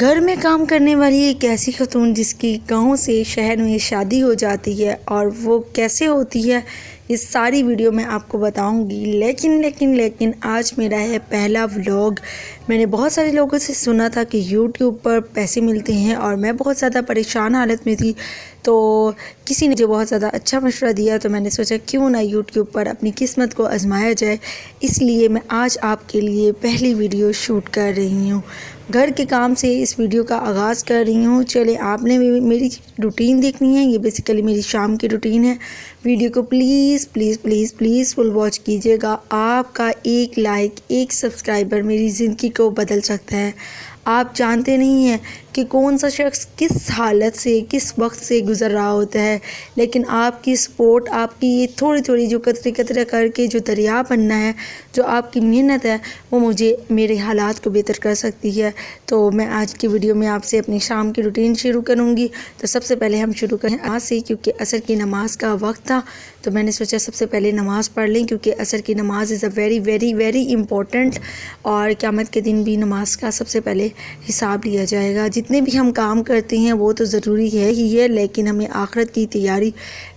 घर में काम करने वाली एक ऐसी खतून जिसकी गांव से शहर में शादी हो जाती है और वो कैसे होती है इस सारी वीडियो में आपको बताऊंगी। लेकिन आज मेरा है पहला व्लॉग। मैंने बहुत सारे लोगों से सुना था कि यूट्यूब पर पैसे मिलते हैं और मैं बहुत ज़्यादा परेशान हालत में थी, तो किसी ने जो बहुत ज़्यादा अच्छा मशवरा दिया तो मैंने सोचा क्यों ना यूट्यूब पर अपनी किस्मत को आजमाया जाए। इसलिए मैं आज आपके लिए पहली वीडियो शूट कर रही हूँ। घर के काम से इस वीडियो का आगाज़ कर रही हूँ। चले, आपने मेरी रूटीन देखनी है। ये बेसिकली मेरी शाम की रूटीन है। वीडियो को प्लीज़ फुल वॉच कीजिएगा। आपका एक लाइक, एक सब्सक्राइबर मेरी ज़िंदगी को बदल सकता है। आप जानते नहीं हैं कि कौन सा शख्स किस हालत से, किस वक्त से गुज़र रहा होता है, लेकिन आपकी सपोर्ट, आपकी ये थोड़ी जो कतरे करके जो दरिया बनना है, जो आपकी मेहनत है, वो मुझे मेरे हालात को बेहतर कर सकती है। तो मैं आज की वीडियो में आपसे अपनी शाम की रूटीन शुरू करूँगी। तो सबसे पहले हम शुरू करें आज से, क्योंकि असर की नमाज़ का वक्त था तो मैंने सोचा सबसे पहले नमाज़ पढ़ लें, क्योंकि असर की नमाज़ इज़ अ वेरी इम्पोर्टेंट। और क़यामत के दिन भी नमाज का सबसे पहले हिसाब लिया जाएगा। जितने भी हम काम करते हैं वो तो ज़रूरी है ही है, लेकिन हमें आखिरत की तैयारी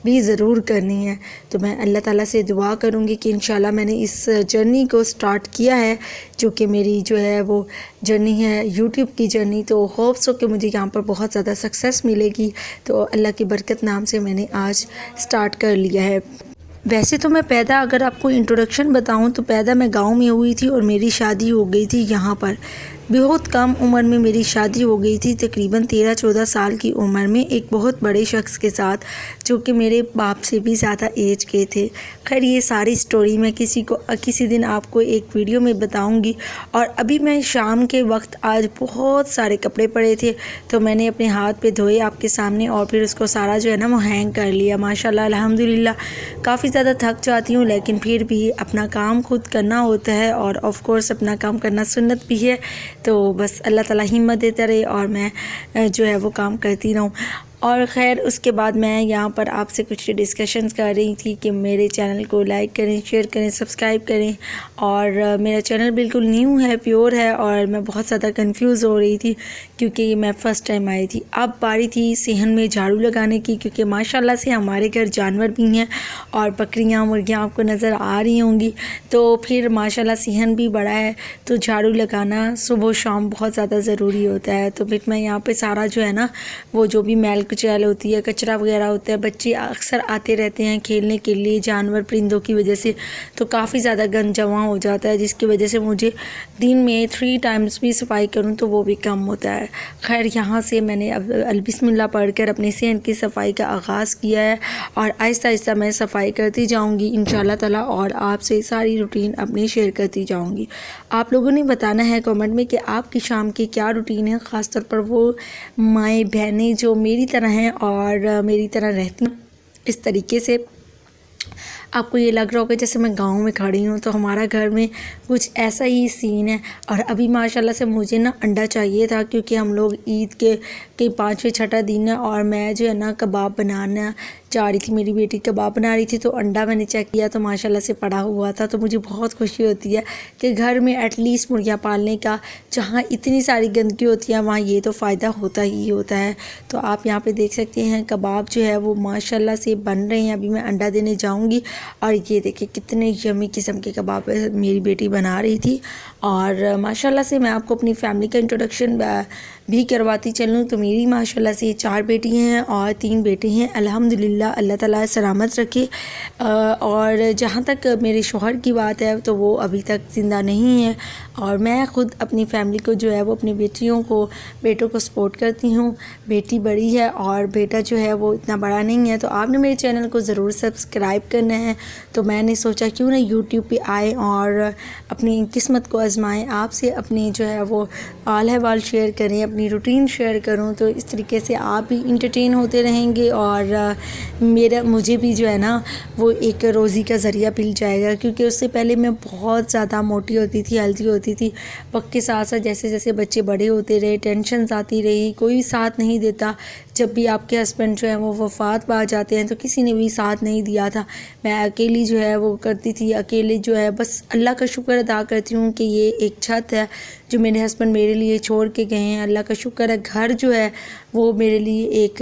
भी ज़रूर करनी है। तो मैं अल्लाह ताला से दुआ करूँगी कि इंशाल्लाह मैंने इस जर्नी को स्टार्ट किया है, जो कि मेरी जो है वो जर्नी है यूट्यूब की जर्नी। तो होप्स हो कि मुझे यहाँ पर बहुत ज़्यादा सक्सेस मिलेगी। तो अल्लाह की बरकत नाम से मैंने आज स्टार्ट कर लिया है। वैसे तो मैं पैदा, अगर आपको इंट्रोडक्शन बताऊं तो पैदा मैं गांव में हुई थी और मेरी शादी हो गई थी यहाँ पर। बहुत कम उम्र में मेरी शादी हो गई थी, तकरीबन 13-14 साल की उम्र में, एक बहुत बड़े शख्स के साथ, जो कि मेरे बाप से भी ज़्यादा एज के थे। खैर, ये सारी स्टोरी मैं किसी दिन आपको एक वीडियो में बताऊंगी। और अभी मैं शाम के वक्त, आज बहुत सारे कपड़े पड़े थे तो मैंने अपने हाथ पे धोए आपके सामने और फिर उसको सारा जो है ना वो हैंग कर लिया। माशाल्लाह अल्हम्दुलिल्लाह। काफ़ी ज़्यादा थक जाती हूँ, लेकिन फिर भी अपना काम खुद करना होता है और ऑफ़ कोर्स अपना काम करना सुन्नत भी है। तो बस अल्लाह ताला हिम्मत देता रहे और मैं जो है वो काम करती रहूँ। और ख़ैर, उसके बाद मैं यहाँ पर आपसे कुछ डिस्कशंस कर रही थी कि मेरे चैनल को लाइक करें, शेयर करें, सब्सक्राइब करें। और मेरा चैनल बिल्कुल न्यू है, प्योर है, और मैं बहुत ज़्यादा कंफ्यूज हो रही थी क्योंकि मैं फ़र्स्ट टाइम आई थी। अब बारी थी सेहन में झाड़ू लगाने की, क्योंकि माशाल्लाह से हमारे घर जानवर भी हैं और बकरियाँ, मुर्गियाँ आपको नज़र आ रही होंगी। तो फिर माशाल्लाह सेहन भी बड़ा है, तो झाड़ू लगाना सुबह शाम बहुत ज़्यादा ज़रूरी होता है। तो फिर मैं यहाँ पर सारा जो है ना वो जो भी मैल कुचैल होती है, कचरा वगैरह होता है, बच्चे अक्सर आते रहते हैं खेलने के लिए जानवर परिंदों की वजह से, तो काफ़ी ज़्यादा गंद जमा हो जाता है, जिसकी वजह से मुझे दिन में 3 टाइम्स भी सफाई करूं तो वो भी कम होता है। खैर, यहाँ से मैंने अब बिस्मिल्लाह पढ़कर अपने सेहन की सफाई का आगाज़ किया है और आहिस्ता मैं सफाई करती जाऊँगी इंशाल्लाह ताला, और आपसे सारी रूटीन अपनी शेयर करती जाऊँगी। आप लोगों ने बताना है कमेंट में कि आपकी शाम की क्या रूटीन है, ख़ासतौर पर वो माएँ बहनें जो मेरी तरह हैं और मेरी तरह रहती हैं। इस तरीके से आपको ये लग रहा होगा जैसे मैं गांव में खड़ी हूँ, तो हमारा घर में कुछ ऐसा ही सीन है। और अभी माशाल्लाह से मुझे ना अंडा चाहिए था, क्योंकि हम लोग ईद के 5वें-6ठा दिन है और मैं जो है ना कबाब बनाना चाह रही थी। मेरी बेटी कबाब बना रही थी तो अंडा मैंने चेक किया तो माशाल्लाह से पड़ा हुआ था। तो मुझे बहुत खुशी होती है कि घर में एटलीस्ट मुर्गियाँ पालने का, जहाँ इतनी सारी गंदगी होती है वहाँ ये तो फ़ायदा होता ही होता है। तो आप यहाँ पे देख सकते हैं कबाब जो है वो माशाल्लाह से बन रहे हैं। अभी मैं अंडा देने जाऊँगी और ये देखिए कितने यमी किस्म के कबाब मेरी बेटी बना रही थी। और माशाल्लाह से मैं आपको अपनी फैमिली का इंट्रोडक्शन भी करवाती चलूँ तो मेरी माशाल्लाह से 4 बेटी हैं और 3 बेटे हैं। अल्हम्दुलिल्लाह, अल्लाह ताला सलामत रखे। और जहाँ तक मेरे शौहर की बात है तो वो अभी तक ज़िंदा नहीं है, और मैं ख़ुद अपनी फैमिली को जो है वो अपनी बेटों को सपोर्ट करती हूँ। बेटी बड़ी है और बेटा जो है वो इतना बड़ा नहीं है। तो आपने मेरे चैनल को ज़रूर सब्सक्राइब करना है। तो मैंने सोचा क्यों ना यूट्यूब पे आए और अपनी किस्मत को आजमाएं, आपसे अपनी जो है वो हाल अहवाल शेयर करें, अपनी रूटीन शेयर करूं। तो इस तरीके से आप भी इंटरटेन होते रहेंगे और मुझे भी जो है ना वो एक रोज़ी का ज़रिया मिल जाएगा। क्योंकि उससे पहले मैं बहुत ज़्यादा मोटी होती थी, हेल्दी होती थी। वक्त के साथ साथ जैसे जैसे बच्चे बड़े होते रहे, टेंशन आती रही, कोई साथ नहीं देता, जब भी आपके हस्बैंड जो है वो वफ़ात पा जाते हैं तो किसी ने भी साथ नहीं दिया था। मैं अकेली जो है वो करती थी, अकेले जो है बस अल्लाह का शुक्र अदा करती हूँ कि ये एक छत है जो मेरे हस्बैंड मेरे लिए छोड़ के गए हैं। अल्लाह का शुक्र है, घर जो है वो मेरे लिए एक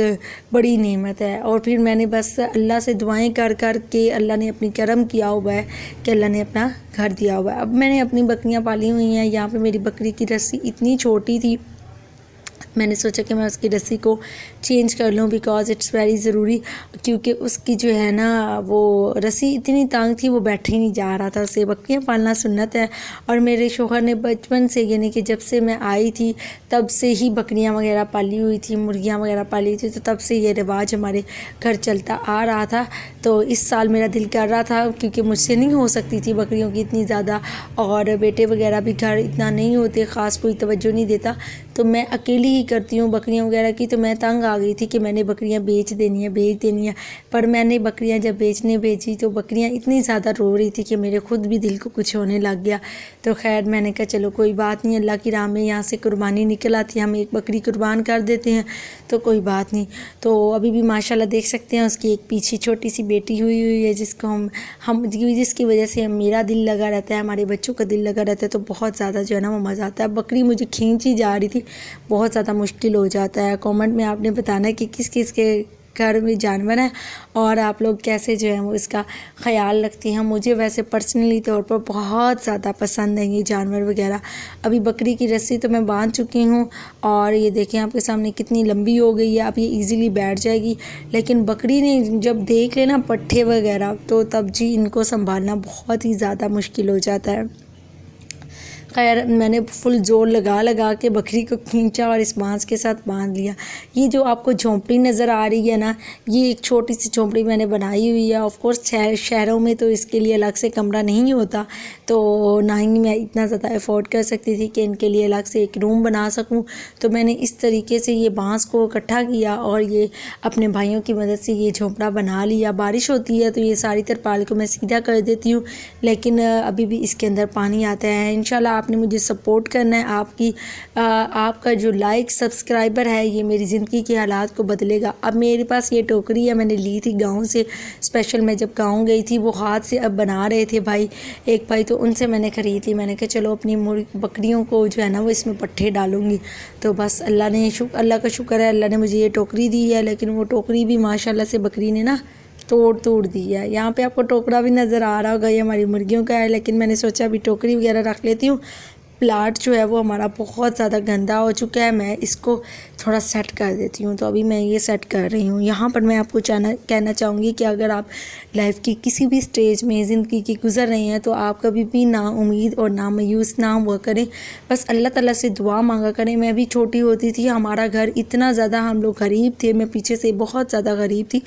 बड़ी नेमत है। और फिर मैंने बस अल्लाह से दुआएं कर कर के अल्लाह ने अपनी करम किया हुआ है कि अल्लाह ने अपना घर दिया हुआ है। अब मैंने अपनी बकरियां पाली हुई हैं। यहाँ पे मेरी बकरी की रस्सी इतनी छोटी थी, मैंने सोचा कि मैं उसकी रस्सी को चेंज कर लूँ बिकॉज़ इट्स वेरी ज़रूरी, क्योंकि उसकी जो है ना वो रस्सी इतनी तंग थी वो बैठ ही नहीं जा रहा था। उसे बकरियाँ पालना सुन्नत है और मेरे शौहर ने बचपन से, यानी कि जब से मैं आई थी तब से ही बकरियाँ वगैरह पाली हुई थी, मुर्गियाँ वगैरह पाली थी, तो तब से ये रिवाज हमारे घर चलता आ रहा था। तो इस साल मेरा दिल कर रहा था, क्योंकि मुझसे नहीं हो सकती थी बकरियों की इतनी ज़्यादा, और बेटे वगैरह भी घर इतना नहीं होते, ख़ास कोई तवज्जो नहीं देता, तो मैं अकेली ही करती हूँ बकरियाँ वगैरह की। तो मैं तंग आ गई थी कि मैंने बकरियाँ बेच देनी है। पर मैंने बकरियाँ जब बेचने भेजी तो बकरियाँ इतनी ज़्यादा रो रही थी कि मेरे ख़ुद भी दिल को कुछ होने लग गया। तो खैर मैंने कहा चलो कोई बात नहीं, अल्लाह की राह में यहाँ से कुर्बानी निकल आती है, हम एक बकरी कुर्बान कर देते हैं तो कोई बात नहीं। तो अभी भी माशाल्लाह देख सकते हैं उसकी एक पीछे छोटी सी बेटी हुई है, जिसको हम जिसकी वजह से मेरा दिल लगा रहता है, हमारे बच्चों का दिल लगा रहता है, तो बहुत ज़्यादा जो है ना वो मज़ा आता है। बकरी मुझे खींची जा रही थी, बहुत ज़्यादा मुश्किल हो जाता है। कमेंट में आपने बताना है कि किस किस के घर में जानवर है और आप लोग कैसे जो है वो इसका ख्याल रखती हैं। मुझे वैसे पर्सनली तौर पर बहुत ज़्यादा पसंद है ये जानवर वगैरह। अभी बकरी की रस्सी तो मैं बांध चुकी हूँ और ये देखें आपके सामने कितनी लंबी हो गई है, अब ये इजीली बैठ जाएगी। लेकिन बकरी ने जब देख लेना पट्ठे वगैरह तो तब जी इनको संभालना बहुत ही ज़्यादा मुश्किल हो जाता है। खैर मैंने फुल जोर लगा के बकरी को खींचा और इस बांस के साथ बांध लिया। ये जो आपको झोंपड़ी नज़र आ रही है ना, ये एक छोटी सी झोंपड़ी मैंने बनाई हुई है। ऑफ कोर्स शहरों में तो इसके लिए अलग से कमरा नहीं होता, तो ना ही मैं इतना ज़्यादा अफोर्ड कर सकती थी कि इनके लिए अलग से एक रूम बना सकूं। तो मैंने इस तरीके से ये बांस को इकट्ठा किया और ये अपने भाइयों की मदद से ये झोंपड़ा बना लिया। बारिश होती है तो ये सारी तरपाल को मैं सीधा कर देती हूँ, लेकिन अभी भी इसके अंदर पानी आता है। इंशाल्लाह आपने मुझे सपोर्ट करना है। आपका जो लाइक सब्सक्राइबर है ये मेरी ज़िंदगी के हालात को बदलेगा। अब मेरे पास ये टोकरी है, मैंने ली थी गांव से स्पेशल। मैं जब गांव गई थी वो हाथ से अब बना रहे थे एक भाई, तो उनसे मैंने ख़रीद ली। मैंने कहा चलो अपनी बकरियों को जो है ना वो इसमें पट्ठे डालूँगी। तो बस अल्लाह का शुक्र है, अल्लाह ने मुझे ये टोकरी दी है। लेकिन वो टोकरी भी माशाल्लाह से बकरी ने ना तोड़ दी है। यहाँ पे आपको टोकरा भी नज़र आ रहा होगा, ये हमारी मुर्गियों का है, लेकिन मैंने सोचा अभी टोकरी वगैरह रख लेती हूँ। प्लाट जो है वो हमारा बहुत ज़्यादा गंदा हो चुका है, मैं इसको थोड़ा सेट कर देती हूँ। तो अभी मैं ये सेट कर रही हूँ। यहाँ पर मैं आपको कहना चाहूँगी कि अगर आप लाइफ की किसी भी स्टेज में ज़िंदगी की गुज़र रही हैं तो आप कभी भी ना उम्मीद और ना मायूस ना हुआ करें, बस अल्लाह ताला से दुआ मांगा करें। मैं भी छोटी होती थी, हमारा घर इतना ज़्यादा, हम लोग गरीब थे, मैं पीछे से बहुत ज़्यादा गरीब थी।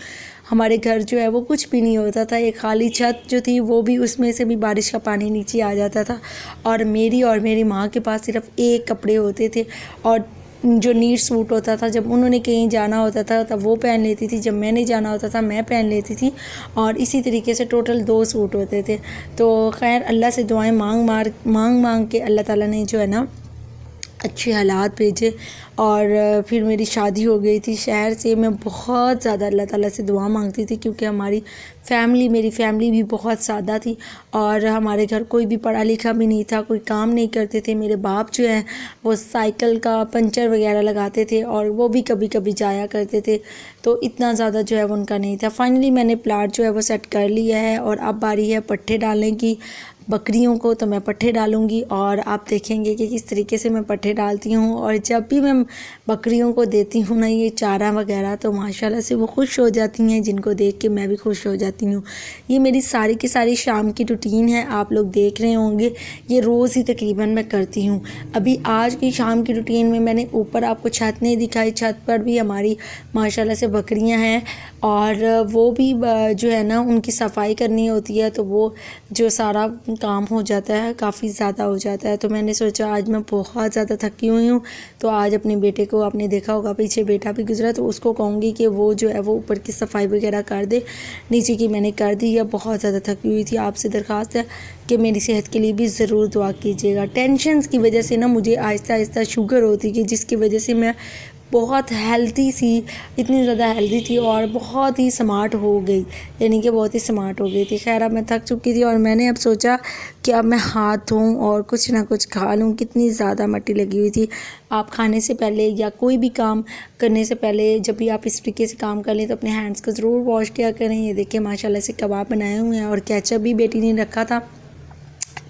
हमारे घर जो है वो कुछ भी नहीं होता था, एक खाली छत जो थी वो भी, उसमें से भी बारिश का पानी नीचे आ जाता था। और मेरी माँ के पास सिर्फ एक कपड़े होते थे और जो नीट सूट होता था, जब उन्होंने कहीं जाना होता था तब वो पहन लेती थी, जब मैंने जाना होता था मैं पहन लेती थी, और इसी तरीके से टोटल 2 सूट होते थे। तो खैर अल्लाह से दुआएं मांग के अल्लाह ताला ने जो है ना अच्छे हालात भेजे और फिर मेरी शादी हो गई थी शहर से। मैं बहुत ज़्यादा अल्लाह ताला से दुआ मांगती थी, क्योंकि मेरी फैमिली भी बहुत सादा थी और हमारे घर कोई भी पढ़ा लिखा भी नहीं था, कोई काम नहीं करते थे। मेरे बाप जो है वो साइकिल का पंचर वगैरह लगाते थे और वो भी कभी कभी जाया करते थे, तो इतना ज़्यादा जो है वो उनका नहीं था। फाइनली मैंने प्लाट जो है वो सेट कर लिया है और अब बारी है पट्ठे डालने की बकरियों को। तो मैं पट्ठे डालूँगी और आप देखेंगे कि किस तरीके से मैं पट्ठे डालती हूँ। और जब भी मैं बकरियों को देती हूँ ना ये चारा वगैरह, तो माशाल्लाह से वो खुश हो जाती हैं, जिनको देख के मैं भी खुश हो जाती हूँ। ये मेरी सारी की सारी शाम की रूटीन है, आप लोग देख रहे होंगे, ये रोज़ ही तकरीबन मैं करती हूँ। अभी आज की शाम की रूटीन में मैंने ऊपर आपको छत नहीं दिखाई, छत पर भी हमारी माशाल्लाह से बकरियाँ हैं और वो भी जो है ना उनकी सफाई करनी होती है, तो वो जो सारा काम हो जाता है, काफ़ी ज़्यादा हो जाता है। तो मैंने सोचा आज मैं बहुत ज़्यादा थकी हुई हूँ, तो आज अपने बेटे को, आपने देखा होगा पीछे बेटा भी गुजरा, तो उसको कहूँगी कि वो जो है वो ऊपर की सफाई वगैरह कर दे। नीचे की मैंने कर दी है, बहुत ज़्यादा थकी हुई थी। आपसे दरख्वास्त है कि मेरी सेहत के लिए भी ज़रूर दुआ कीजिएगा। टेंशन की वजह से ना मुझे आहिस्ता आहिस्ता शुगर होती गई, जिसकी वजह से मैं बहुत हेल्दी सी, इतनी ज़्यादा हेल्दी थी और बहुत ही स्मार्ट हो गई, यानी कि बहुत ही स्मार्ट हो गई थी। खैर अब मैं थक चुकी थी और मैंने अब सोचा कि अब मैं हाथ धोऊं और कुछ ना कुछ खा लूं। कितनी ज़्यादा मट्टी लगी हुई थी। आप खाने से पहले या कोई भी काम करने से पहले जब भी आप इस तरीके से काम कर लें तो अपने हैंड्स को ज़रूर वॉश किया करें। ये देखिए माशाल्लाह से कबाब बनाए हुए हैं और केचप भी बेटी ने रखा था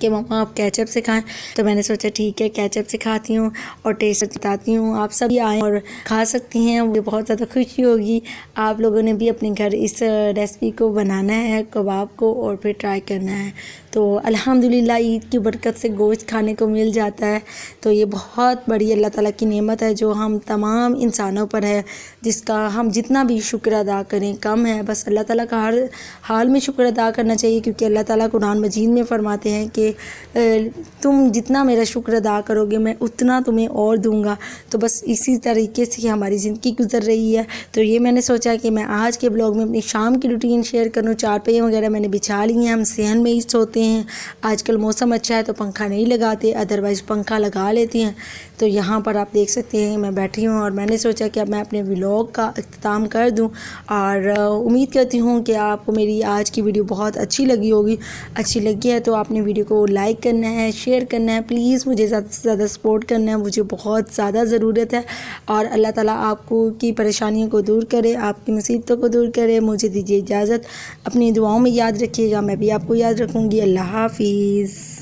कि मम्मा आप केचप से खाएं, तो मैंने सोचा ठीक है केचप से खाती हूँ और टेस्ट बताती हूँ। आप सभी आएँ और खा सकती हैं, मुझे बहुत ज़्यादा खुशी होगी। आप लोगों ने भी अपने घर इस रेसिपी को बनाना है, कबाब को, और फिर ट्राई करना है। तो अल्हम्दुलिल्लाह ईद की बरकत से गोश्त खाने को मिल जाता है, तो ये बहुत बड़ी अल्लाह ताला की नेमत है जो हम तमाम इंसानों पर है, जिसका हम जितना भी शुक्र अदा करें कम है। बस अल्लाह ताला का हर हाल में शुक्र अदा करना चाहिए, क्योंकि अल्लाह ताला कुरान मजीद में फरमाते हैं कि तुम जितना मेरा शुक्र अदा करोगे मैं उतना तुम्हें और दूंगा। तो बस इसी तरीके से हमारी ज़िंदगी गुजर रही है। तो ये मैंने सोचा कि मैं आज के ब्लॉग में अपनी शाम की रूटीन शेयर करूँ। चारपाई वगैरह मैंने बिछा ली हैं, हम सहन में ही सोते हैं। आजकल मौसम अच्छा है तो पंखा नहीं लगाते, अदरवाइज़ पंखा लगा लेते हैं। तो यहाँ पर आप देख सकते हैं मैं बैठी हूँ और मैंने सोचा कि अब मैं अपने व्लॉग का इख्तिताम कर दूँ। और उम्मीद करती हूँ कि आपको मेरी आज की वीडियो बहुत अच्छी लगी होगी। अच्छी लगी है तो आपने वीडियो को लाइक करना है, शेयर करना है। प्लीज़ मुझे ज़्यादा से ज़्यादा सपोर्ट करना है, मुझे बहुत ज़्यादा ज़रूरत है। और अल्लाह ताला आपको की परेशानियों को दूर करे, आपकी मुसीबतों को दूर करे। मुझे दीजिए इजाज़त, अपनी दुआओं में याद रखिएगा, मैं भी आपको याद रखूँगी। अल्लाह हाफिज़।